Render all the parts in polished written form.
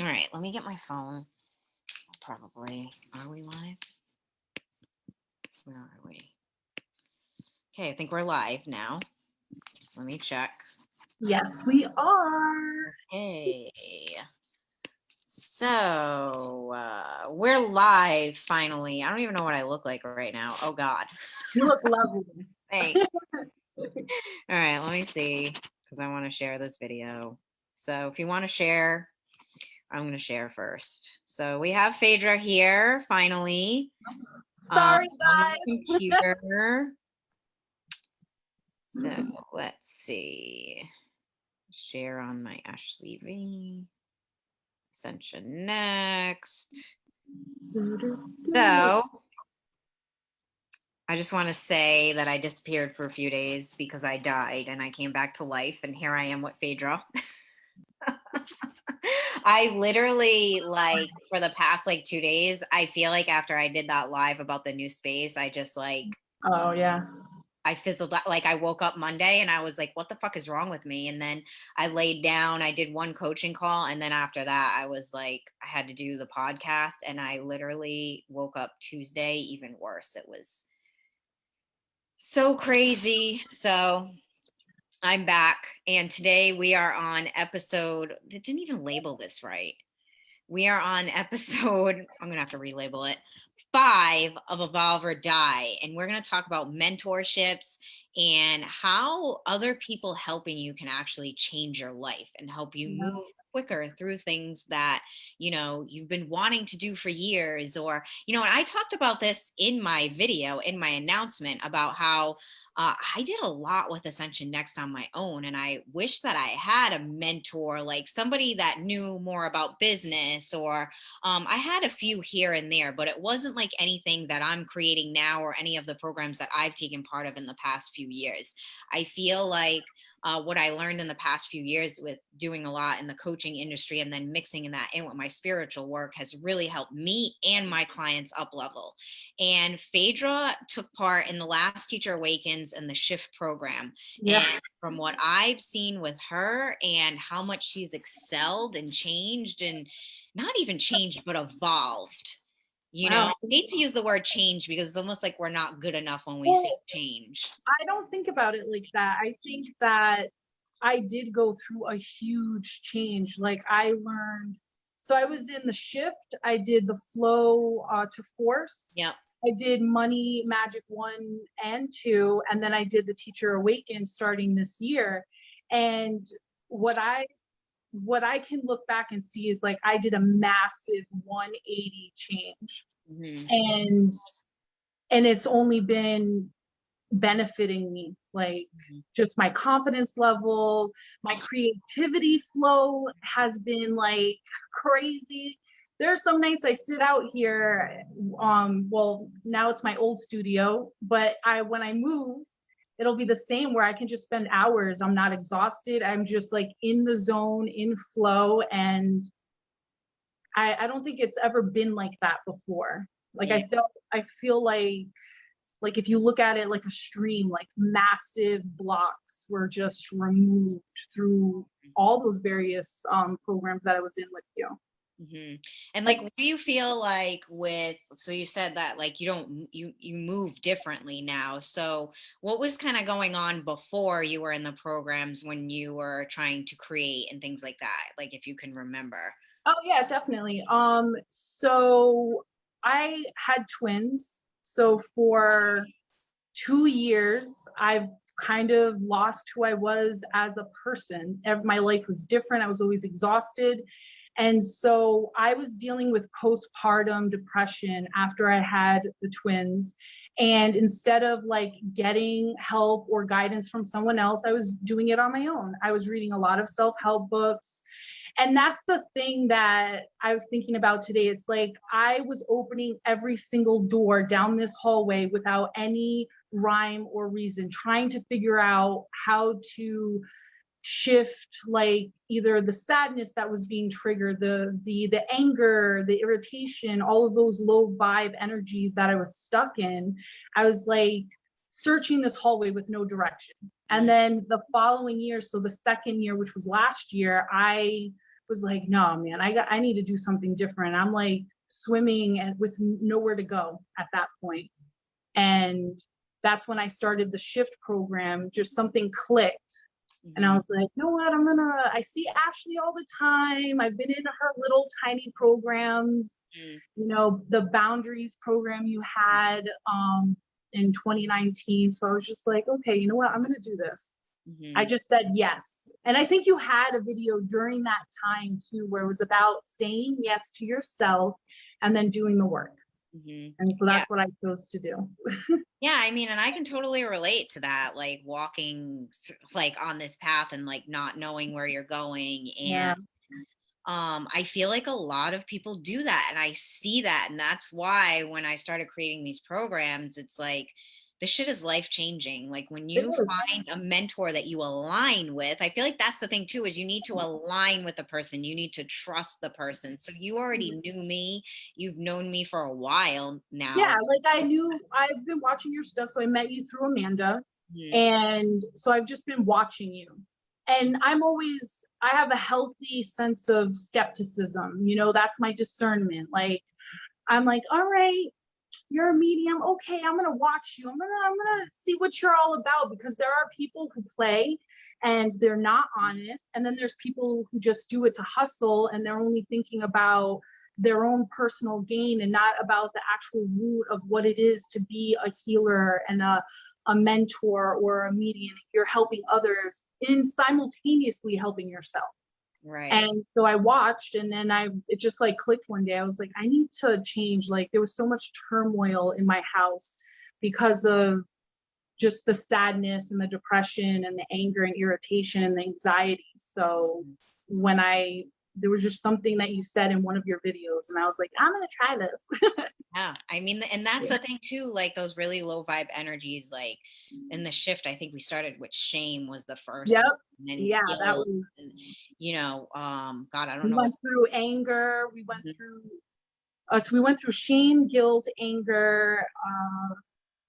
All right, let me get my phone. Probably. Are we live? Where are we? Okay, I think we're live now. Let me check. Yes, we are. Hey. So, we're live finally. I don't even know what I look like right now. Oh, God. You look lovely. Thanks. All right, let me see, because I want to share this video. So if you want to share, I'm going to share first. So we have Phaedra here, finally. Sorry, on guys. the computer. So let's see. Share on my Ashley V. Ascension next. So I just want to say that I disappeared for a few days because I died and I came back to life, and here I am with Phaedra. I literally, like, for the past 2 days, I feel like after I did that live about the new space, I just Oh yeah. I fizzled out. Like, I woke up Monday and I was like, what the fuck is wrong with me? And then I laid down, I did one coaching call. And then after that, I was like, I had to do the podcast. And I literally woke up Tuesday, even worse. It was so crazy. So I'm back. And today we are on episode, they didn't even label this right. We are on episode, I'm going to have to relabel it, 5 of Evolve or Die. And we're going to talk about mentorships and how other people helping you can actually change your life and help you move quicker through things that, you've been wanting to do for years. Or, and I talked about this in my video, in my announcement, about how I did a lot with Ascension Next on my own, and I wish that I had a mentor, like somebody that knew more about business, or I had a few here and there, but it wasn't like anything that I'm creating now or any of the programs that I've taken part of in the past few years. I feel like what I learned in the past few years with doing a lot in the coaching industry and then mixing that in with my spiritual work has really helped me and my clients up level. And Phaedra took part in the last Teacher Awakens and the Shift program. Yeah. And from what I've seen with her and how much she's excelled and changed, and not even changed, but evolved. Wow. I hate to use the word change because it's almost like we're not good enough when we say change. I don't think about it like that. I think that I did go through a huge change. Like I learned, so I was in the Shift. I did the Flow to Force. Yep. I did Money Magic 1 and 2, and then I did the Teacher Awaken starting this year. And what I can look back and see is like I did a massive 180 change. Mm-hmm. And it's only been benefiting me, like just my confidence level, my creativity flow has been like crazy. There are some nights I sit out here, well, now it's my old studio, but when I move, it'll be the same, where I can just spend hours. I'm not exhausted. I'm just like in the zone, in flow. And I don't think it's ever been like that before. Like Yeah. I feel like if you look at it like a stream, like massive blocks were just removed through all those various programs that I was in with you. Mm-hmm. And like, what do you feel like with, so you said that like you move differently now. So what was kind of going on before you were in the programs when you were trying to create and things like that? Like, if you can remember. Oh yeah, definitely. So I had twins. So for 2 years, I've kind of lost who I was as a person. My life was different. I was always exhausted. And so I was dealing with postpartum depression after I had the twins. And instead of like getting help or guidance from someone else, I was doing it on my own. I was reading a lot of self-help books. And that's the thing that I was thinking about today. It's like I was opening every single door down this hallway without any rhyme or reason, trying to figure out how to shift like either the sadness that was being triggered, the anger, the irritation, all of those low vibe energies that I was stuck in. I was like searching this hallway with no direction. And then the following year, so the second year, which was last year, I was like, no, man, I need to do something different. I'm like swimming and with nowhere to go at that point. And that's when I started the shift program. Just something clicked. And I Mhm. was like, you know what? I see Ashley all the time. I've been in her little tiny programs, Mm, the boundaries program you had in 2019. So I was just like, okay, you know what? I'm going to do this. I mhm. just said yes. And I think you had a video during that time too, where it was about saying yes to yourself and then doing the work. Mhm. And so Yeah. that's what I chose to do. Yeah, I mean, and I can totally relate to that, like walking like on this path and like not knowing where you're going. Yeah. And I feel like a lot of people do that, and I see that, and that's why when I started creating these programs, it's like this shit is life changing. Like when It you is. find a mentor that you align with, I feel like that's the thing too, is you need to align with the person. You need to trust the person. So you already knew me, you've known me for a while Yeah, now. like I've been watching your stuff. So I met you through Amanda. Mhm. And so I've just been watching you. And I have a healthy sense of skepticism. That's my discernment. Like, I'm like, all right, you're a medium. Okay, I'm gonna watch you. I'm gonna see what you're all about, because there are people who play and they're not honest. And then there's people who just do it to hustle and they're only thinking about their own personal gain and not about the actual root of what it is to be a healer and a mentor or a medium. You're helping others in simultaneously helping yourself. Right. And so I watched, and then it just like clicked one day. I was like, I need to change. Like, there was so much turmoil in my house because of just the sadness and the depression and the anger and irritation and the anxiety. So when there was just something that you said in one of your videos, and I was like, I'm gonna try this. Yeah, I mean, and that's Yeah. the thing too, like those really low vibe energies, like in the shift, I think we started with shame was the first Yep. one, and then Yeah, that guilt, was. and God, I don't We know what went through anger. Mhm. We went through shame, guilt, anger.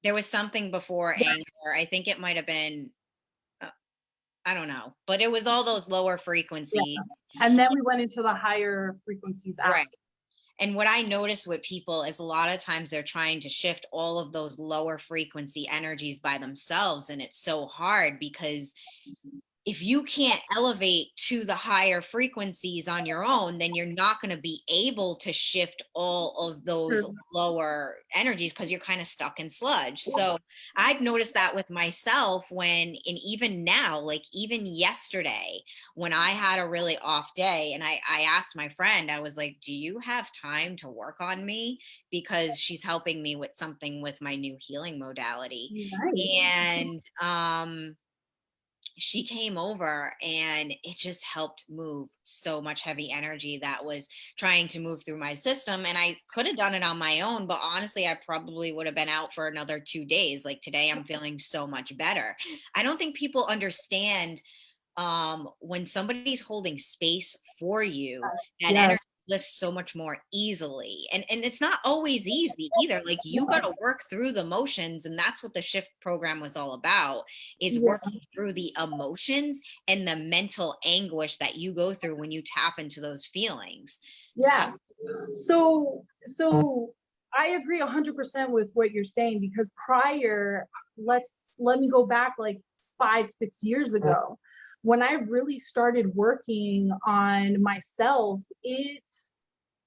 There was something before Yeah, anger. I think it might have been, uh, I don't know, but it was all those lower yeah. frequencies. And then we went into the higher frequencies Right. after. And what I notice with people is a lot of times they're trying to shift all of those lower frequency energies by themselves. And it's so hard because if you can't elevate to the higher frequencies on your own, then you're not going to be able to shift all of those True. lower energies because you're kind of stuck in sludge. So I've noticed that with myself and even now, like even yesterday, when I had a really off day and I asked my friend, I was like, do you have time to work on me? Because she's helping me with something with my new healing modality. Nice. And, she came over and it just helped move so much heavy energy that was trying to move through my system. And I could have done it on my own, but honestly, I probably would have been out for another 2 days. Like today, I'm feeling so much better. I don't think people understand when somebody's holding space for you, that Yes. energy lifts so much more easily. And it's not always easy either. Like you got to work through the motions, and that's what the shift program was all about, is Yeah. working through the emotions and the mental anguish that you go through when you tap into those feelings. So Yeah. So I agree 100% with what you're saying, because let me go back like 5, 6 years ago when I really started working on myself.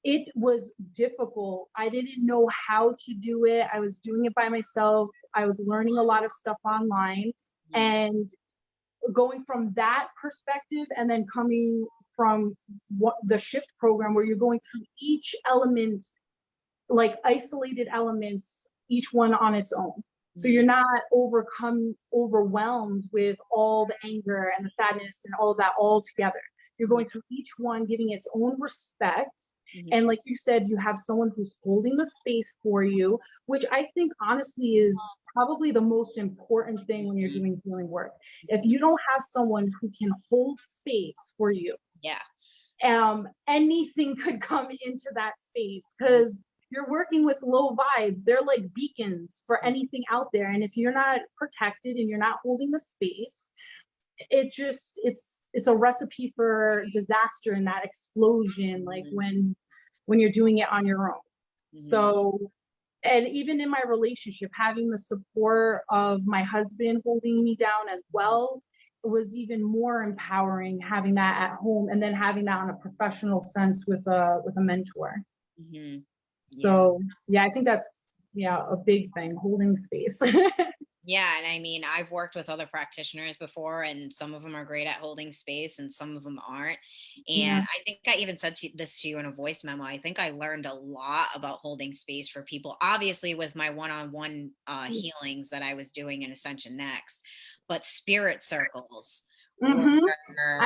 It was difficult. I didn't know how to do it. I was doing it by myself. I was learning a lot of stuff online, mhm, and going from that perspective, and then coming from the shift program, where you're going through each element, like isolated elements, each one on its own. So you're mhm, not overwhelmed with all the anger and the sadness and all of that all together. You're mhm, going through each one, giving its own respect. mhm, And like you said, you have someone who's holding the space for you, which I think honestly is probably the most important thing when you're doing healing work. If mhm. you don't have someone who can hold space for you, Yeah. anything could come into that space, because you're working with low vibes. They're like beacons for anything out there. And if you're not protected and you're not holding the space, it's a recipe for disaster and that explosion, like when you're doing it on your own. So, and even in my relationship, having the support of my husband holding me down as well was even more empowering, having that at home and then having that on a professional sense with a mentor. Yeah. So yeah, I think that's a big thing, holding space. Yeah, and I mean, I've worked with other practitioners before, and some of them are great at holding space, and some of them aren't. Yeah. And I think I even said this to you in a voice memo. I think I learned a lot about holding space for people, obviously with my one-on-one healings that I was doing in Ascension Next, but spirit circles I were,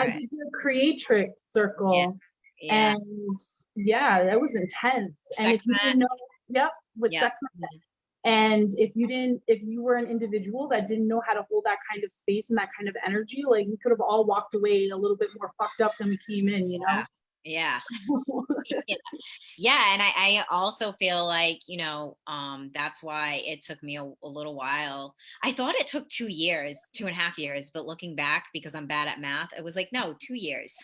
did a creatrix yeah, circle, yeah, and yeah, that was intense. And if you Sekhmet, didn't know, yep, with yeah, Sekhmet. And if you were an individual that didn't know how to hold that kind of space and that kind of energy, like we could have all walked away a little bit more fucked up than we came in, you know? yeah. Yeah. Yeah, and I also feel like, that's why it took me a little while. I thought it took 2 years, 2.5 years, but looking back, because I'm bad at math, it was like, no, 2 years.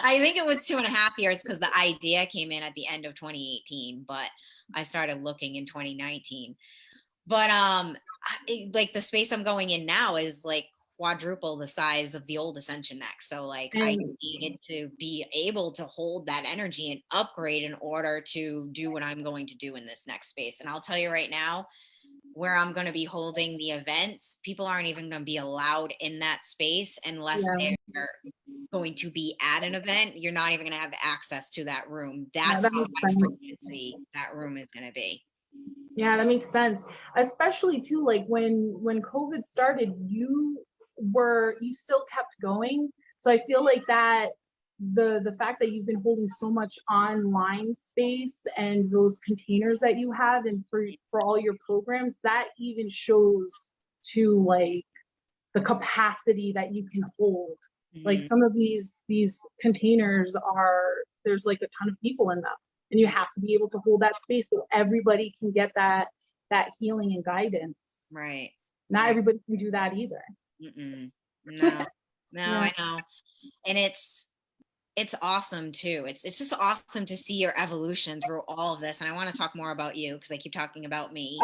I think it was 2.5 years because the idea came in at the end of 2018, but I started looking in 2019. But like the space I'm going in now is like quadruple the size of the old Ascension Next. So like I And needed to be able to hold that energy and upgrade in order to do what I'm going to do in this next space. And I'll tell you right now, where I'm going to be holding the events, people aren't even going to be allowed in that space unless yeah, they're going to be at an event. You're not even going to have access to that room. yeah, That's that how makes high sense. frequency that room is going to be. Yeah, that makes sense. Especially too, like when COVID started, you still kept going. So I feel like that the fact that you've been holding so much online space and those containers that you have and for all your programs, that even shows to like the capacity that you can hold. Like Mhm. some of these containers there's like a ton of people in them, and you have to be able to hold that space so everybody can get that healing and guidance. Right. Not Right. everybody can do that either. Mm-mm. No, no, Yeah. I know. And it's awesome too. It's just awesome to see your evolution through all of this. And I want to talk more about you because I keep talking about me.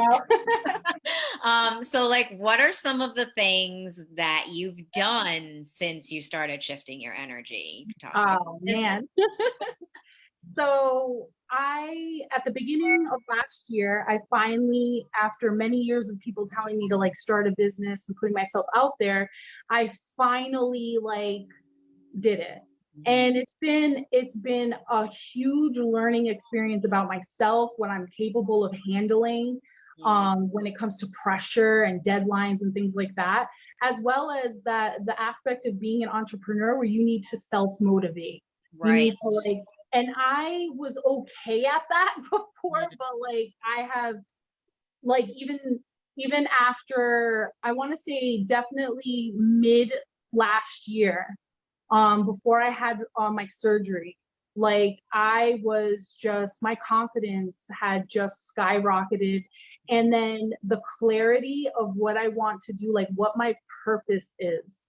So like what are some of the things that you've done since you started shifting your energy? You can talk about Oh business. man. So at the beginning of last year, I finally, after many years of people telling me to like start a business and putting myself out there, I finally like did it. Mhm. And it's been a huge learning experience about myself, what I'm capable of handling, Mhm. when it comes to pressure and deadlines and things like that, as well as that the aspect of being an entrepreneur where you need to self motivate. You Right. need to like, and I was okay at that before, Mhm. but like I have like even after, I want to say definitely mid last year, before I had my surgery, like I was just, my confidence had just skyrocketed. And then the clarity of what I want to do, like what my purpose is,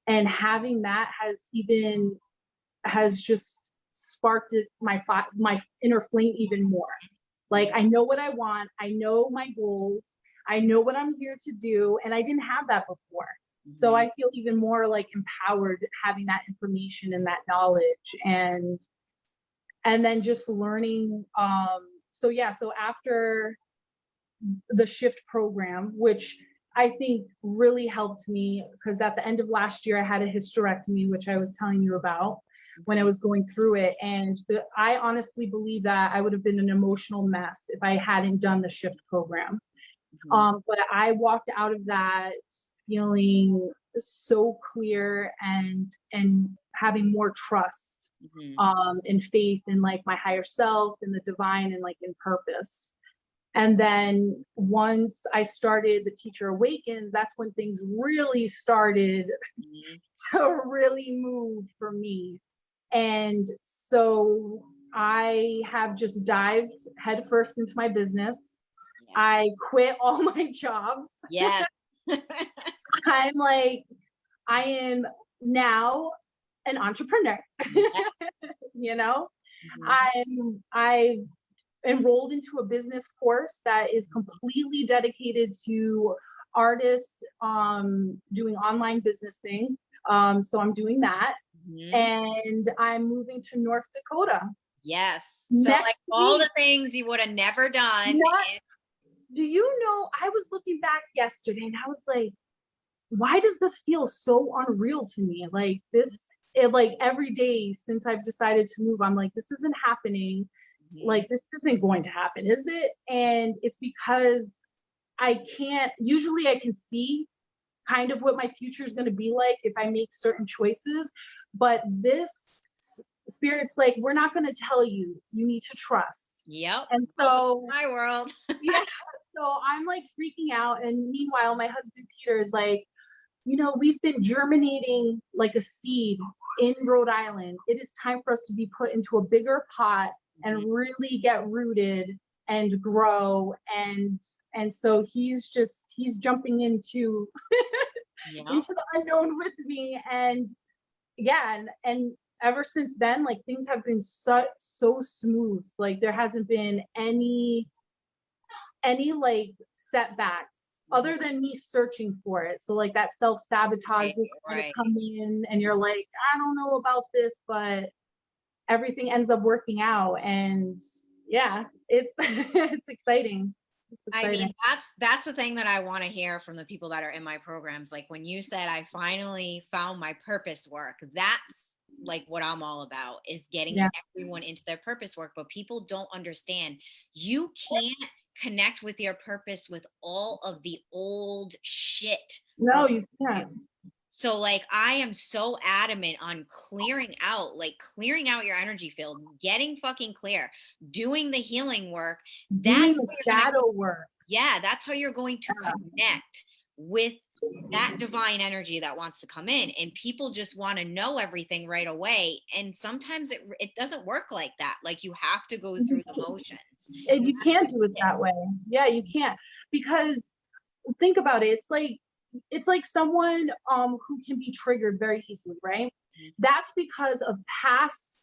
and having that has just sparked my inner flame even more. Like I know what I want, I know my goals, I know what I'm here to do, and I didn't have that before. So Mhm. I feel even more like empowered having that information and that knowledge, and then just learning. So yeah, so after the shift program, which I think really helped me, because at the end of last year I had a hysterectomy, which I was telling you about when I Mhm. was going through it. And I honestly believe that I would have been an emotional mess if I hadn't done the shift program. Mhm. But I walked out of that feeling so clear and having more trust, Mhm. and faith in like my higher self and the divine and like in purpose. And then once I started the Teacher Awakens, that's when things really started Mhm. to really move for me. And so I have just dived headfirst into my business. Yes. I quit all my jobs. Yes. I'm like, I am now an entrepreneur. Yes. You know, Mhm. I enrolled into a business course that is completely dedicated to artists doing online businessing. So I'm doing that, Mhm. and I'm moving to North Dakota Yes. So next like all week. the things you would have never done. Not, do you know? I was looking back yesterday, and I was like, why does this feel so unreal to me? Like this, it like every day since I've decided to move, I'm like, this isn't happening. Mhm. Like this isn't going to happen, is it? And it's because I can't, usually I can see kind of what my future is going to be like if I make certain choices. But this spirit's like, we're not going to tell you, you need to trust. Yep. And Welcome to so, my world. yeah, so I'm like freaking out. And meanwhile, my husband Peter is like, we've been germinating like a seed in Rhode Island. It is time for us to be put into a bigger pot and Mhm. really get rooted and grow. And so he's jumping into Yep. into the unknown with me. And yeah, and ever since then, like things have been so smooth. Like there hasn't been any like setbacks Mhm. other than me searching for it. So like that self-sabotage Right, will kind of right. come in and you're like, I don't know about this, but everything ends up working out. And yeah, it's it's exciting. It's I mean, exciting. that's the thing that I want to hear from the people that are in my programs. Like when you said I finally found my purpose work, that's like what I'm all about is getting Yeah. everyone into their purpose work. But people don't understand you can't connect with your purpose with all of the old shit No, around you you. can't. So like I am so adamant on clearing out your energy field, getting fucking clear, doing the healing work. That's Doing the how you're going to shadow work. yeah, that's how you're going to connect with that divine energy that wants to come in. And people just want to know everything right away. And sometimes it doesn't work like that. Like you have to go through the motions. And And you that's can't just do it it. that way. Yeah, you can't. Because think about it, it's like someone who can be triggered very easily, right? That's because of past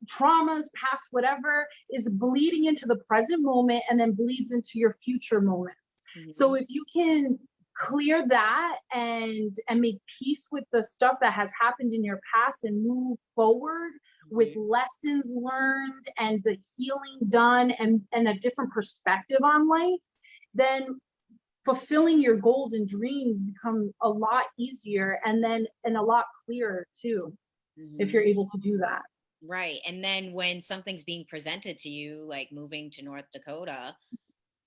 traumas, past whatever is bleeding into the present moment and then bleeds into your future moments. So Mhm. if you can clear that and make peace with the stuff that has happened in your past and move forward with Mhm. lessons learned and the healing done and a different perspective on life, then fulfilling your goals and dreams become a lot easier and a lot clearer too, if you're Mhm. able to do that. Right. And then when something's being presented to you, like moving to North Dakota,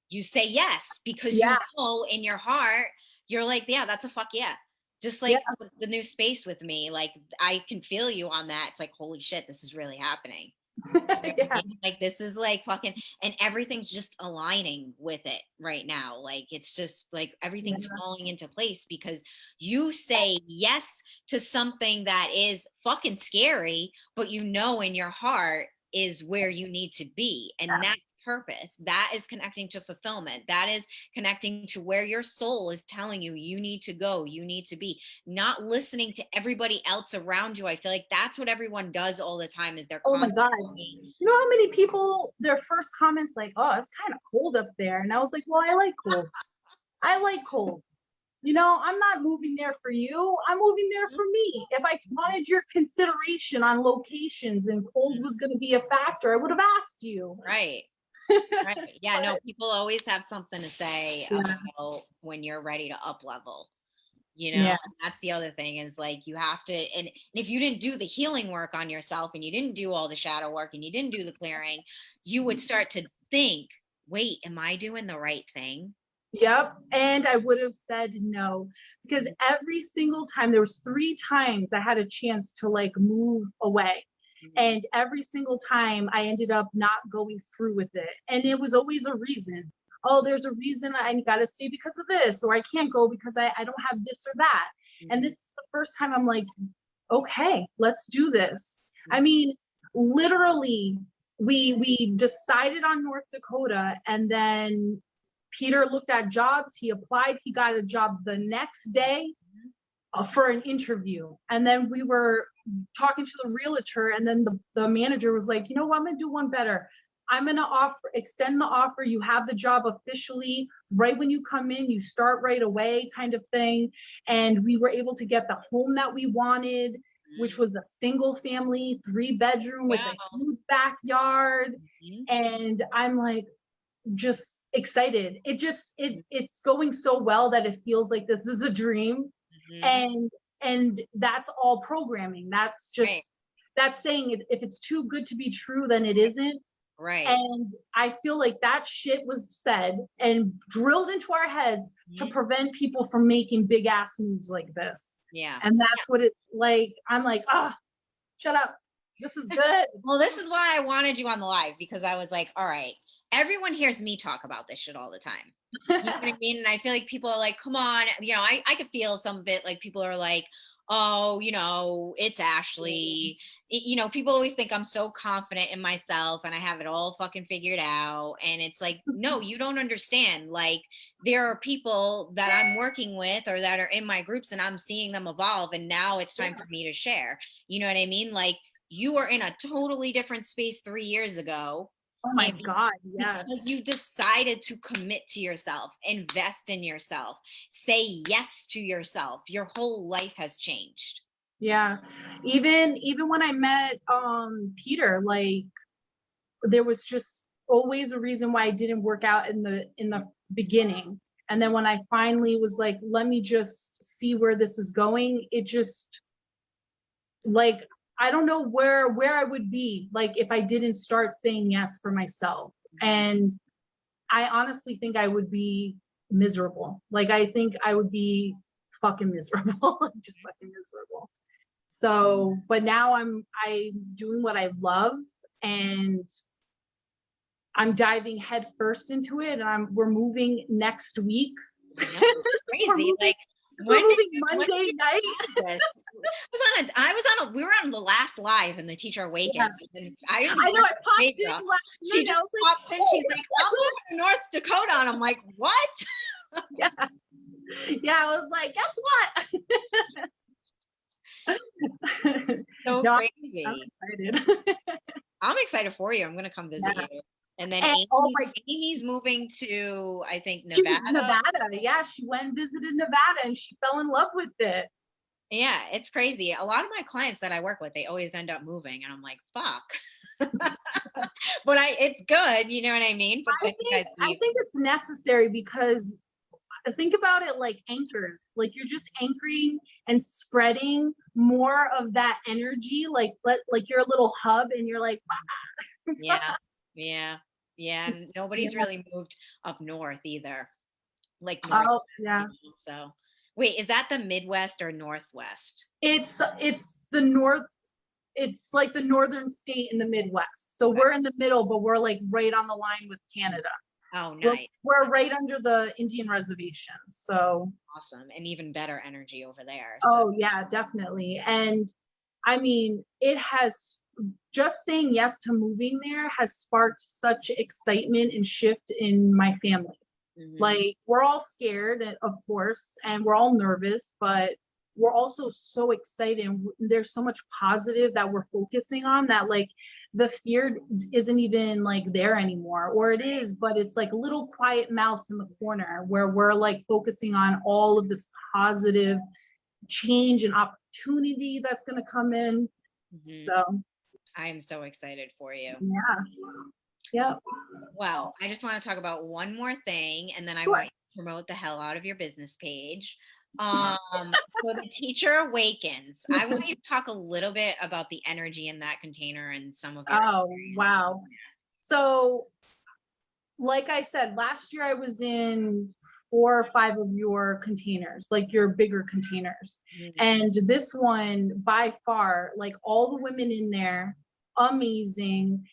you say yes because you Yeah, know in your heart, you're like, yeah, that's a fuck yeah. Just yeah, like the new space with me, like I can feel you on that. It's like, holy shit, this is really happening. You know what I yeah, mean? Like this is like fucking, and everything's just aligning with it right now. Like it's just like everything's yeah. falling into place because you say yes to something that is fucking scary, but you know in your heart is where you need to be. And that purpose, that is connecting to fulfillment. That is connecting to where your soul is telling you you need to go, you need to be, not listening to everybody else around you. I feel like that's what everyone does all the time is they're Oh my God. constantly You know how many people, their first comments like, oh, it's kind of cold up there. And I was like, well, I like cold. I like cold. I'm not moving there for you. I'm moving there for me. If I wanted your consideration on locations and cold was going to be a factor, I would have asked you. right. Right. Yeah, no, But people always have something to say yeah, about when you're ready to up level. yeah, And that's the other thing is like you have to, and if you didn't do the healing work on yourself and you didn't do all the shadow work and you didn't do the clearing, you would start to think, wait, am I doing the right thing? yep. And I would have said no because every single time, there was 3 times I had a chance to like move away. Mhm. And every single time I ended up not going through with it. And it was always a reason. Oh, there's a reason I got to stay because of this, or I can't go because I don't have this or that. And Mhm. this is the first time I'm like, okay, let's do this. I Mhm. mean, literally, we decided on North Dakota, and then Peter looked at jobs. He applied. He got a job the next day for an interview. And then we were talking to the realtor, and then the manager was like, you know what, I'm gonna do one better. I'm gonna extend the offer. You have the job officially right when you come in, you start right away, kind of thing. And we were able to get the home that we wanted, which was a single family, 3-bedroom with a huge backyard. And I'm like, just excited. It's going so well that it feels like this is a dream. And that's all programming. That's just that's saying if it's too good to be true, then it isn't. Right. And I feel like that shit was said and drilled into our heads to prevent people from making big ass moves like this. Yeah. And that's what it's like. I'm like, shut up. This is good. Well, this is why I wanted you on the live, because I was like, all right, everyone hears me talk about this shit all the time. You know what I mean? And I feel like people are like, come on, you know, I could feel some of it, like people are like, oh, you know, it's Ashley. You know, people always think I'm so confident in myself and I have it all fucking figured out. And it's like, no, you don't understand. Like, there are people that I'm working with or that are in my groups, and I'm seeing them evolve. And now it's time for me to share. You know what I mean? Like, you were in a totally different space 3 years ago. Oh my God, yeah. Because you decided to commit to yourself, invest in yourself, say yes to yourself. Your whole life has changed. Yeah. Even when I met Peter, like, there was just always a reason why it didn't work out in the beginning. And then when I finally was like, let me just see where this is going, it just, like, I don't know where I would be, like, if I didn't start saying yes for myself. And I honestly think I would be miserable. Like, I think I would be fucking miserable, just fucking miserable. So, but now I'm doing what I love, and I'm diving head first into it. And we're moving next week. Crazy. Like, we're moving Monday night. We were on the last live and the teacher awakens. Yeah. And I know, I popped in last minute. She just pops in, she's like, I'll move to North Dakota. And I'm like, what? Yeah. Yeah, I was like, guess what? So no, crazy. I'm excited. I'm excited for you. I'm gonna come visit you. And then Amy's moving to, I think, Nevada. Nevada, yeah. She went and visited Nevada and she fell in love with it. Yeah, it's crazy. A lot of my clients that I work with, they always end up moving, and I'm like, fuck. But it's good, you know what I mean? But I think it's necessary, because think about it like anchors. Like, you're just anchoring and spreading more of that energy, like you're a little hub, and you're like, yeah. And nobody's really moved up north either. Like, so wait, is that the Midwest or Northwest? It's the north. It's like the northern state in the Midwest. So we're in the middle, but we're like right on the line with Canada. Oh, nice. We're right under the Indian reservation. So awesome. And even better energy over there. So. Oh yeah, definitely. And I mean, it has, just saying yes to moving there has sparked such excitement and shift in my family. Like, we're all scared, of course, and we're all nervous, but we're also so excited. There's so much positive that we're focusing on, that like the fear isn't even like there anymore, or it is, but it's like a little quiet mouse in the corner where we're like focusing on all of this positive change and opportunity that's going to come in. So I am so excited for you. Yeah. Well, I just want to talk about one more thing, and then I want you to promote the hell out of your business page. So the Teacher Awakens. I want you to talk a little bit about the energy in that container and some of your experience. Wow. So, like I said, last year I was in 4 or 5 of your containers, like your bigger containers. And this one, by far, like, all the women in there, amazing.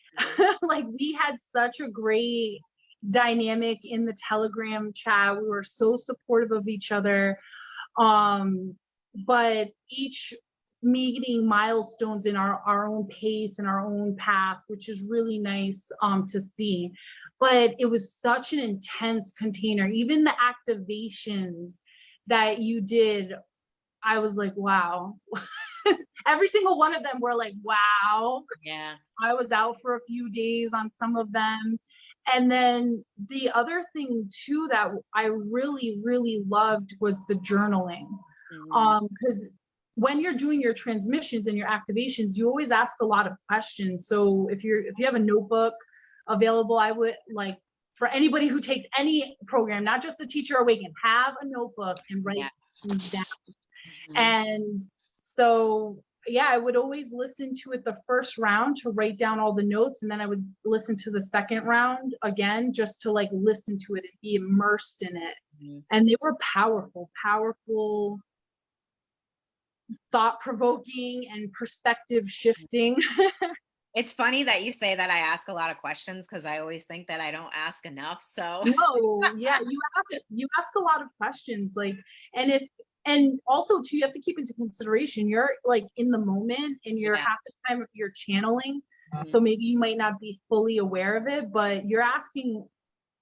Like, we had such a great dynamic in the Telegram chat. We were so supportive of each other. But each meeting milestones in our own pace and our own path, which is really nice to see. But it was such an intense container. Even the activations that you did I was like, wow. Every single one of them were like, wow. Yeah. I was out for a few days on some of them. And then the other thing too that I really, really loved was the journaling. Mhm. Because when you're doing your transmissions and your activations, you always ask a lot of questions. So if you have a notebook available, I would like for anybody who takes any program, not just the Teacher Awaken, have a notebook and write Yeah. things down. Mhm. And so, yeah, I would always listen to it the first round to write down all the notes. And then I would listen to the second round again, just to like listen to it and be immersed in it. Mhm. And they were powerful, powerful, thought provoking, and perspective shifting. It's funny that you say that I ask a lot of questions because I always think that I don't ask enough. So, No, yeah, you ask a lot of questions, like, and if and also too, you have to keep into consideration you're like in the moment and you're yeah. half the time you're channeling, Mhm. so maybe you might not be fully aware of it, but you're asking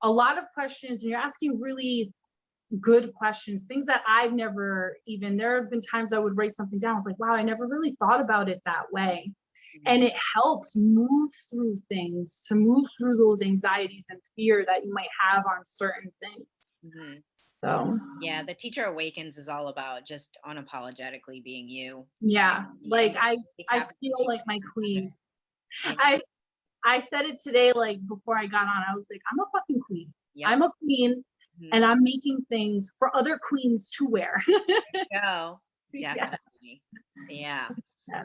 a lot of questions and you're asking really good questions, things that I've never even there have been times I would write something down. I was like, wow, I never really thought about it that way. And Mhm. it helps move through things, to move through those anxieties and fear that you might have on certain things. Mhm. So Yeah, the Teacher Awakens is all about just unapologetically being you. yeah, And like I tapping feel into like my your queen. you know? I I said it today, like before I got on, I was like, I'm a fucking queen. Yep. I'm a queen and Mhm. I'm making things for other queens to wear. Go. Yeah. Definitely. Yeah. Yeah.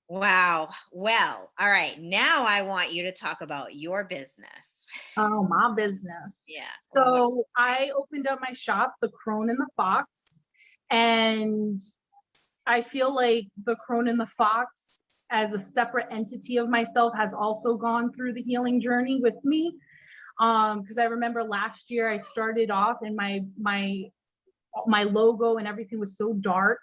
Wow. Well, all right. Now I want you to talk about your business. Oh, my business. Yeah. What? So I opened up my shop, The Crone and the Fox, and I feel like The Crone and the Fox, as a separate entity of myself, has also gone through the healing journey with me. Because I remember last year I started off and my logo and everything was so dark,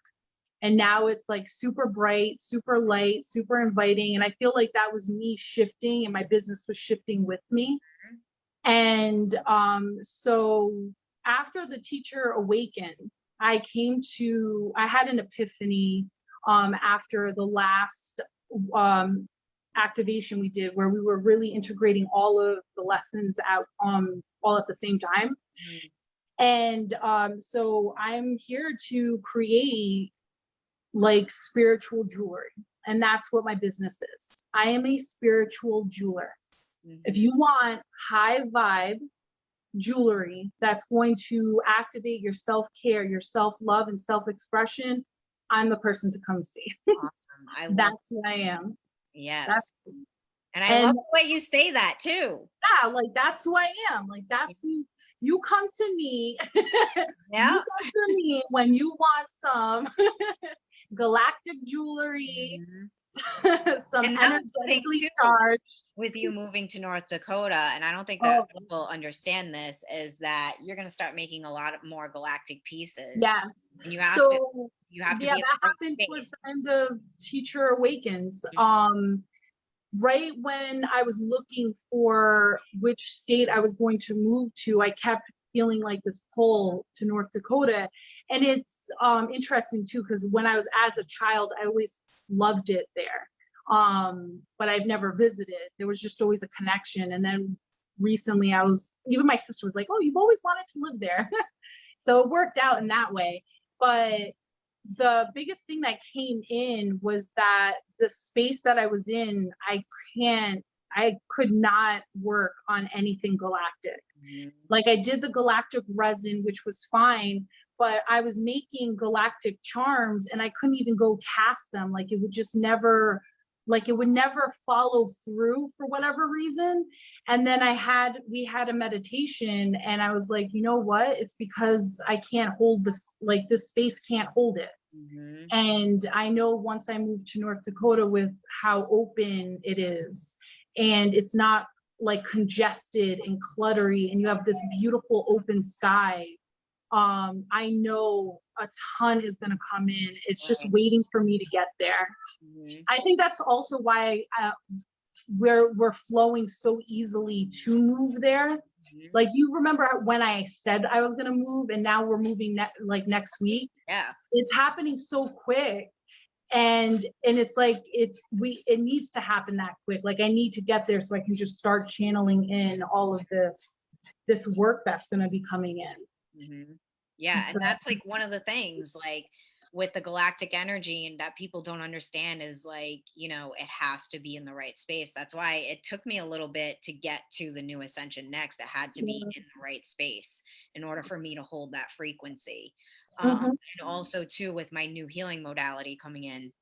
and now it's like super bright, super light, super inviting, and I feel like that was me shifting and my business was shifting with me. And so after the Teacher Awakened, I had an epiphany after the last um, activation we did, where we were really integrating all of the lessons out all at the same time. Mhm. And so I'm here to create like spiritual jewelry. And that's what my business is. I am a spiritual jeweler. If Mhm. you want high vibe jewelry that's going to activate your self-care, your self-love, and self-expression, I'm the person to come see. Awesome. I love That's who I am. That's yes. And I love and the way you say that too. yeah, like that's who I am. Like that's who you come to me. Yeah. You come to me when you want some galactic jewelry, Mhm. some And that was the thing energetically too charged. with you moving to North Dakota, and I don't think that Oh, people understand this, is that you're gonna start making a lot of more galactic pieces, yes. and So you have to yeah, be in that the right happened towards space. the end of Teacher Awakens. Mhm. Right when I was looking for which state I was going to move to, I kept feeling like this pull to North Dakota. And it's interesting too, because when I was as a child, I always loved it there. But I've never visited. There was just always a connection. And then recently even my sister was like, oh, you've always wanted to live there. So it worked out in that way. But the biggest thing that came in was that the space that I was in, I could not work on anything galactic. Mhm. Like I did the galactic resin, which was fine, but I was making galactic charms and I couldn't even go cast them. Like it would just never, like it would never follow through for whatever reason. And then we had a meditation and I was like, you know what? It's because I can't hold this, like this space can't hold it. Mhm. And I know once I moved to North Dakota with how open it is, and it's not like congested and cluttery, and you have this beautiful open sky. I know a ton is going to come in. It's just Right. waiting for me to get there. Mhm. I think that's also why we're flowing so easily to move there. Like, you remember when I said I was gonna move, and now we're moving next week. Yeah. It's happening so quick, and it's like it needs to happen that quick. Like, I need to get there so I can just start channeling in all of this work that's gonna be coming in. Mm-hmm. Yeah, So, and that's like one of the things, like with the galactic energy, and that people don't understand is like, you know, it has to be in the right space. That's why it took me a little bit to get to the new ascension next. It had to be in the right space in order for me to hold that frequency. mhm. And also too, with my new healing modality coming in,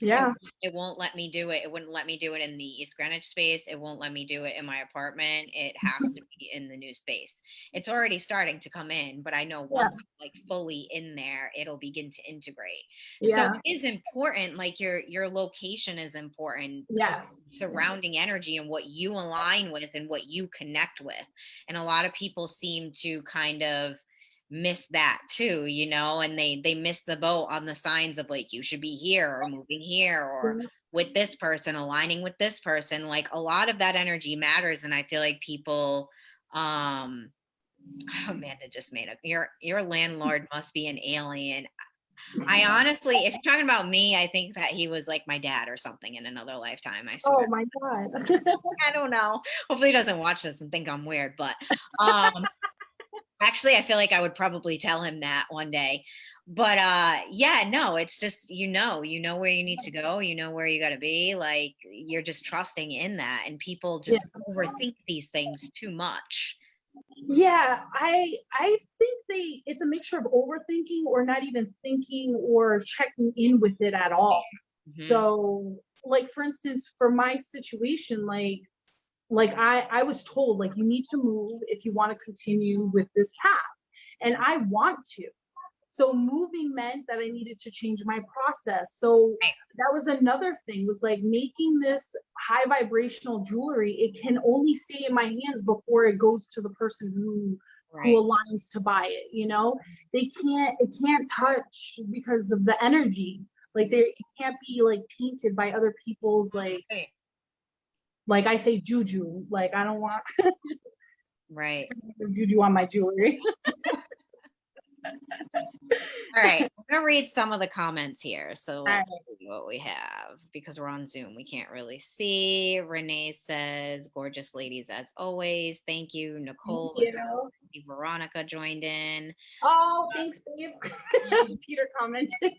Yeah. it won't let me do it. It wouldn't let me do it in the East Greenwich space. It won't let me do it in my apartment. It has to be in the new space. It's already starting to come in, but I know Yeah. once I'm like fully in there, it'll begin to integrate. So Yeah. it is important. Like your location is important. Yes. Surrounding energy and what you align with and what you connect with. And a lot of people seem to kind of miss that too, you know, and they miss the boat on the signs of like, you should be here or moving here or with this person, aligning with this person. Like, a lot of that energy matters. And I feel like people, Amanda just made up, your landlord must be an alien. I honestly, if you're talking about me, I think that he was like my dad or something in another lifetime, I Oh swear. my God. I don't know. Hopefully he doesn't watch this and think I'm weird, but um actually, I feel like I would probably tell him that one day. But yeah, no, it's just, you know where you need to go, you know where you got to be, like you're just trusting in that, and people Yeah. just overthink these things too much. Yeah, I think it's a mixture of overthinking or not even thinking or checking in with it at all. Hmm. So, like, for instance, for my situation, like I was told, like, you need to move if you want to continue with this path, and I want to. So moving meant that I needed to change my process. So that was another thing, was like, making this high vibrational jewelry, it can only stay in my hands before it goes to the person who Right. aligns to buy it, you know. It can't touch because of the energy. Like, there, it can't be like tainted by other people's, Right. like I say, juju. Like, I don't want Right. juju on my jewelry. All right, I'm gonna read some of the comments here. So All let's right. see what we have, because we're on Zoom. We can't really see. Renee says, gorgeous ladies as always. Thank you. Thank Nicole was there. you. Veronica joined in. Oh, thanks, babe. Peter commented.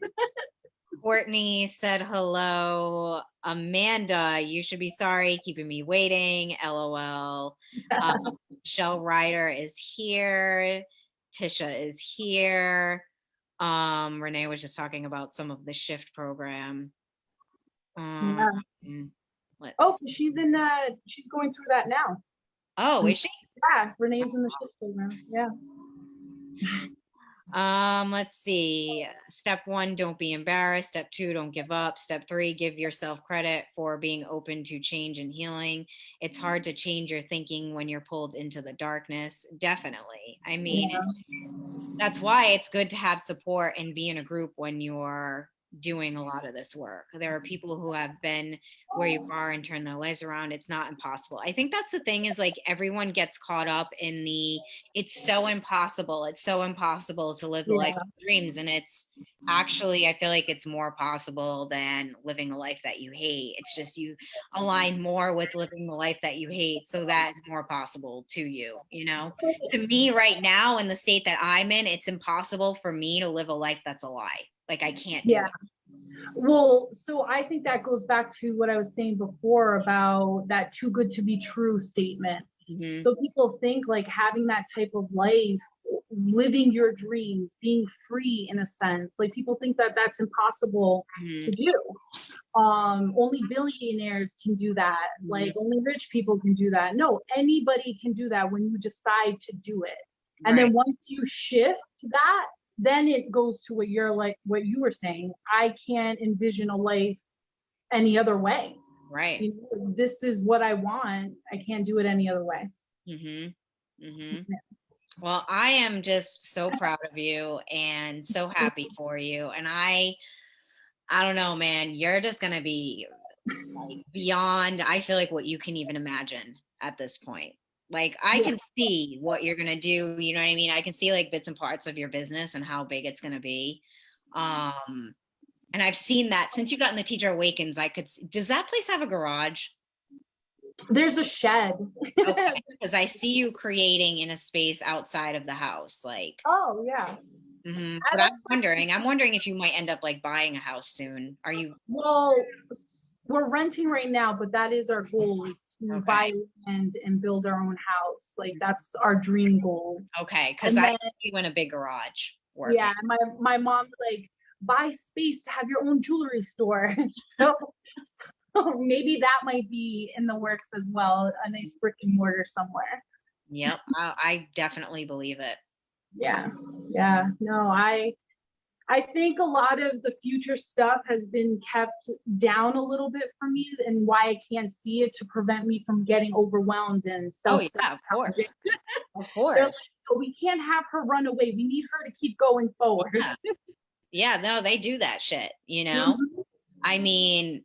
Courtney said hello. Amanda, you should be sorry keeping me waiting. LOL. Um, Shell Ryder is here. Tisha is here. Renee was just talking about some of the shift program. Um, Yeah. Oh, let's. she's going through that now. Oh, is she? Yeah, Renee's in the shift program. Yeah. Let's see. Step 1, don't be embarrassed. Step 2, don't give up. Step 3, give yourself credit for being open to change and healing. It's hard to change your thinking when you're pulled into the darkness. Definitely. I mean, Yeah. that's why it's good to have support and be in a group when you're doing a lot of this work. There are people who have been where you are and turned their lives around. It's not impossible. I think that's the thing, is like, everyone gets caught up in the, it's so impossible. It's so impossible to live the life Yeah. of dreams. And it's actually, I feel like it's more possible than living a life that you hate. It's just you align more with living the life that you hate. So that's more possible to you, you know? To me right now, in the state that I'm in, it's impossible for me to live a life that's a lie. Like, I can't do Yeah. it. Well, so I think that goes back to what I was saying before about that too good to be true statement. Mhm. So people think like having that type of life, living your dreams, being free in a sense, like people think that that's impossible to Mhm. do. Only billionaires can do that. Mhm. Like, only rich people can do that. No, anybody can do that when you decide to do it. And Right. then once you shift that, then it goes to what you're like, what you were saying. I can't envision a life any other way. Right. You know, this is what I want. I can't do it any other way. Mhm. Mhm. Well, I am just so proud of you and so happy for you. And I don't know, man, you're just going to be like beyond, I feel like, what you can even imagine at this point. Like I Yeah. can see what you're gonna do, you know what I mean? I can see like bits and parts of your business and how big it's gonna be. Um, and I've seen that since you got in the Teacher Awakens, does that place have a garage? There's a shed. Okay, because I see you creating in a space outside of the house, like, Oh yeah. but That's I'm wondering if you might end up like buying a house soon. Are you well, we're renting right now, but that is our goal, is to okay? buy and build our own house. Like that's our dream goal. Okay, because And I then see you in a big garage working. yeah, my mom's like, buy space to have your own jewelry store. so so maybe that might be in the works as well, a nice brick and mortar somewhere. Yep, I definitely believe it. Yeah. Yeah. No, I think a lot of the future stuff has been kept down a little bit for me, and why I can't see it, to prevent me from getting overwhelmed and Oh self-sabotaging. yeah, of course, of They're like, course. "Oh, we can't have her run away. We need her to keep going forward." Yeah, yeah. No, they do that shit. You know, Mhm. I mean,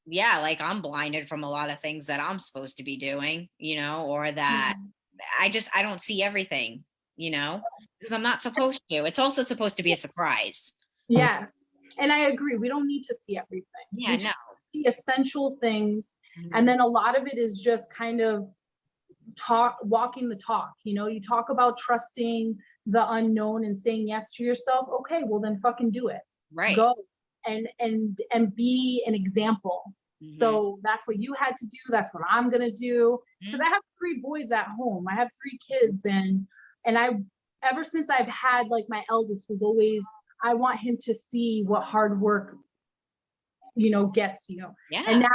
yeah, like I'm blinded from a lot of things that I'm supposed to be doing. You know, or that I don't see everything. You know, because I'm not supposed to. It's also supposed to be a surprise. Yes. And I agree. We don't need to see everything. Yeah, We no. just see essential things. And Mhm. then a lot of it is just kind of walking the talk. You talk about trusting the unknown and saying yes to yourself. Okay, well then fucking do it. Right. Go and be an example. Hmm. So that's what you had to do. That's what I'm gonna do. Because I have 3 boys at home. I have 3 kids, and I, ever since I've had, like, my eldest was always, I want him to see what hard work gets you. And Yeah.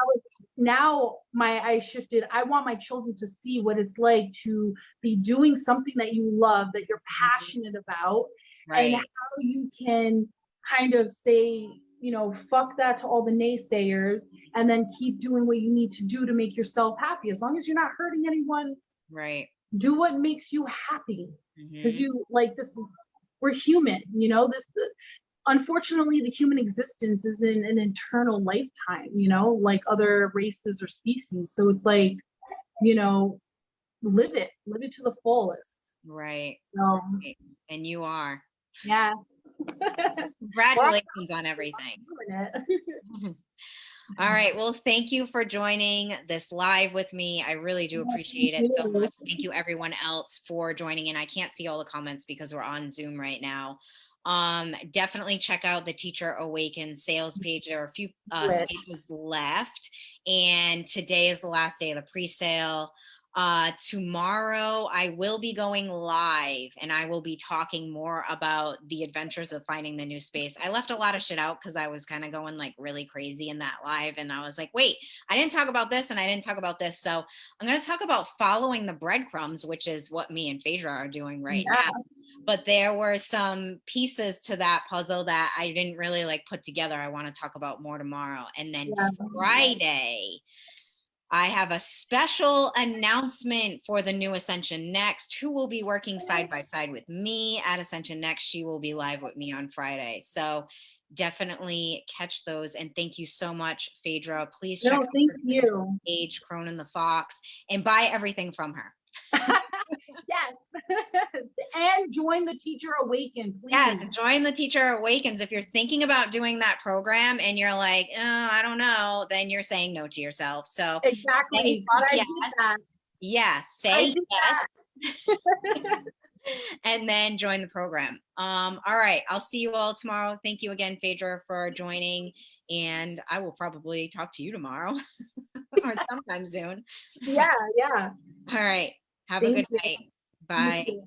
now my I shifted. I want my children to see what it's like to be doing something that you love, that you're Mhm. passionate about, and how Right. you can kind of say, fuck that to all the naysayers, and then keep doing what you need to do to make yourself happy. As long as you're not hurting anyone, Right. do what makes you happy. Because Hmm. you like this, we're human, this unfortunately, the human existence is in an eternal lifetime, like other races or species. So it's like, you know, live it to the fullest. Right. So Right. And you are. yeah. We're all Congratulations on everything. doing it. All right. Well, thank you for joining this live with me. I really do appreciate Thank it so you. much. Thank you everyone else for joining in. I can't see all the comments because we're on Zoom right now. Definitely check out the Teacher Awaken sales page. There are a few spaces left, and today is the last day of the pre-sale. Tomorrow I will be going live and I will be talking more about the adventures of finding the new space. I left a lot of shit out because I was kind of going like really crazy in that live, and I was like, wait, I didn't talk about this and I didn't talk about this. So I'm going to talk about following the breadcrumbs, which is what me and Phaedra are doing right now. Yeah. But there were some pieces to that puzzle that I didn't really like put together. I want to talk about more tomorrow. And then Yeah. Friday, I have a special announcement for the new Ascension Next, who will be working side by side with me at Ascension Next. She will be live with me on Friday. So definitely catch those. And thank you so much, Phaedra. Please check No, out thank her business you. page, Cronin the Fox, and buy everything from her. Yes. And join the Teacher Awaken, Yes, please. join the Teacher Awakens. If you're thinking about doing that program and you're like, oh, I don't know, then you're saying no to yourself. So say Exactly. Because fuck I yes. did that. Yes, I say did yes, that. and then join the program. All right, I'll see you all tomorrow. Thank you again, Phaedra, for joining, and I will probably talk to you tomorrow or sometime soon. Yeah, yeah. All right, have a Thank good you. night. You Bye. too.